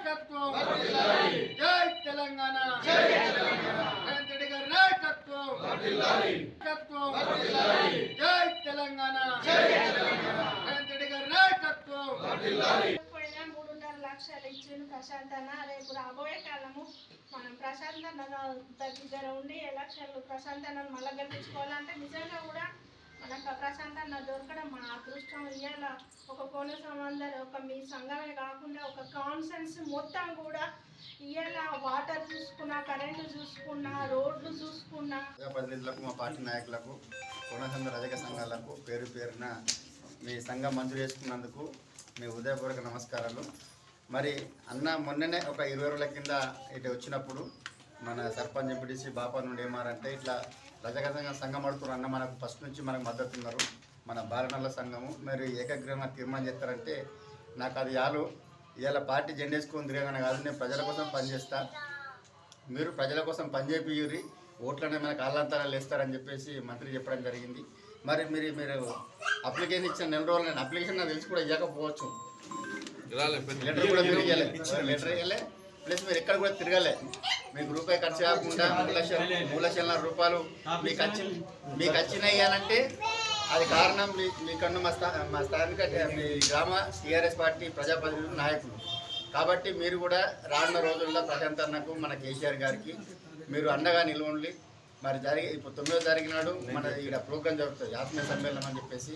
నాయకత్వం జై తెలంగాణ రేవంత్ రెడ్డి గారి నాయకత్వం జై తెలంగాణ రేవంత్ రెడ్డి గారి నాయకత్వం 3.5 లక్షలు ఇచ్చిన ప్రశాంత్ అన్న రేపు రాబోయే కాలము మనం ప్రశాంత్ అన్న దగ్గర ఉండి ఎలక్షన్లు ప్రశాంత్ అన్నను మళ్ళీ గెలిపించుకోవాలంటే నిజంగా కూడా మనకు ప్రశాంత్ అన్న దొరకడం మన అదృష్టం. ఇవాళ ఒక కోనసీమ అందరూ ఒక మీ సంఘమే కాకుండా ఒక కాన్సెన్స్ మొత్తం కూడా ఇవాళ వాటర్ చూసుకున్నా, కరెంటు చూసుకున్నా, రోడ్లు చూసుకున్నా ప్రతినిధులకు, మా పార్టీ నాయకులకు, కోనసీమ రజక సంఘాలకు పేరు పేరున మీ సంఘం మంజూరు చేసుకున్నందుకు మీ హృదయపూర్వక నమస్కారాలు. మరి అన్న మొన్ననే ఒక 20 రోజుల కింద ఇటు వచ్చినప్పుడు మన సర్పంచ్ ఎంపీటీసీ బాపా నుండి ఏమారంటే ఇట్లా రజక సంఘం అడుతున్నారు అన్న, మనకు ఫస్ట్ నుంచి మనకు మద్దతు ఉన్నారు, మన బాలనల్ల సంఘము మరి ఏకగ్రీవంగా తీర్మానం చేస్తారంటే నాకు అది యాలు. ఇవాళ పార్టీ జెండా వేసుకొని తిరగగానే కాదు, నేను ప్రజల కోసం పనిచేస్తా, మీరు ప్రజల కోసం పనిచేపియ్యూరి, ఓట్లనే మనకు అల్లంతరాలు వేస్తారని చెప్పేసి మంత్రి చెప్పడం జరిగింది. మరి మీరు అప్లికేషన్ ఇచ్చిన 4 రోజులు నేను అప్లికేషన్ నాకు తెలిసి కూడా ఇవ్వకపోవచ్చు, లెటర్ కూడా మీరు లెటర్ ఇవ్వలే, ప్లస్ మీరు ఎక్కడ కూడా తిరగలే, మీకు రూపాయి ఖర్చు కాకుండా 3 లక్షల రూపాయలు మీకు వచ్చినాయి అనంటే అది కారణం మీకన్నా మా స్థానిక మీ గ్రామ టీఆర్ఎస్ పార్టీ ప్రజాప్రతినిధులు నాయకులు. కాబట్టి మీరు కూడా రానున్న రోజుల్లో ప్రశాంత్ అన్నకు మన కేసీఆర్ గారికి మీరు అండగా నిలవండి. మరి ఇప్పుడు 9వ తారీఖు నాడు మన ఇక్కడ ప్రోగ్రాం జరుగుతుంది, ఆత్మీయ సమ్మేళనం అని చెప్పేసి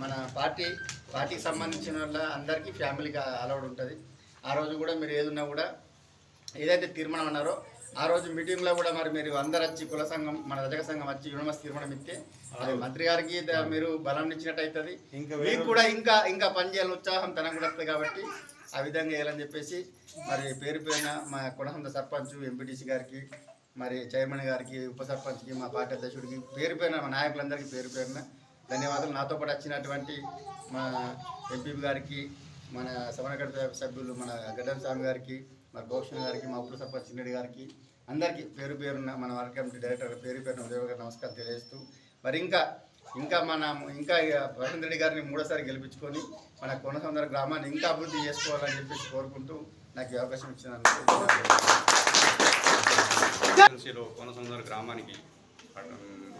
మన పార్టీకి సంబంధించిన వాళ్ళ అందరికీ ఫ్యామిలీకి అలవాటు ఉంటుంది. ఆ రోజు కూడా మీరు ఏదున్నా కూడా ఏదైతే తీర్మానం అన్నారో ఆ రోజు మీటింగ్లో కూడా మరి మీరు అందరు వచ్చి కుల సంఘం మన రజక సంఘం వచ్చి యునమస్ తీర్మానం ఇస్తే అది మంత్రి గారికి మీరు బలం ఇచ్చినట్టు అవుతుంది, మీకు కూడా ఇంకా పనిచేయాలని ఉత్సాహం తనకు కూడా వస్తుంది. కాబట్టి ఆ విధంగా వేయాలని చెప్పేసి మరి పేరు పేరున మా కొనసొంత సర్పంచ్ ఎంపీటీసీ గారికి, మరి చైర్మన్ గారికి, ఉప సర్పంచ్కి, మా పార్టీ అధ్యక్షుడికి పేరు పేరున మా నాయకులందరికీ పేరు పేరున ధన్యవాదాలు. నాతో పాటు వచ్చినటువంటి మా ఎంపీ గారికి, మన సమన్వయ సభ్యులు మన గడ్డం స్వామి గారికి, మరి భూషణ్ గారికి, మా ఉప సర్పంచ్ చిన్నడి గారికి అందరికీ పేరు పేరున్న మన వర్క్ కమిటీ డైరెక్టర్ పేరు పేరున ఉదయగారు నమస్కారం తెలియజేస్తూ మరి ఇంకా ప్రశాంత్ రెడ్డి గారిని 3వ సారి గెలిపించుకొని మన కోనసీమ గ్రామాన్ని ఇంకా అభివృద్ధి చేసుకోవాలని చెప్పేసి కోరుకుంటూ నాకు ఈ అవకాశం ఇచ్చినందుకు కోనసీమ గ్రామానికి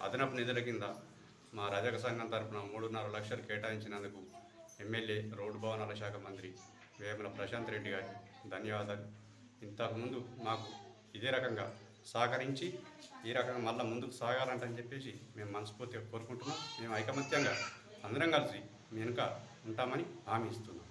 అదనపు నిధుల కింద మా రజక సంఘం తరఫున 3.5 లక్షలు కేటాయించినందుకు ఎమ్మెల్యే రోడ్డు భవనాల శాఖ మంత్రి వేముల ప్రశాంత్ రెడ్డి గారికి ధన్యవాదాలు. ఇంతకుముందు మాకు ఇదే రకంగా సహకరించి ఈ రకంగా మళ్ళీ ముందుకు సాగాలంటని చెప్పేసి మేము మనస్ఫూర్తిగా కోరుకుంటున్నాం. మేము ఐకమత్యంగా అందరం కలిసి వెనుక ఉంటామని హామీ ఇస్తున్నాం.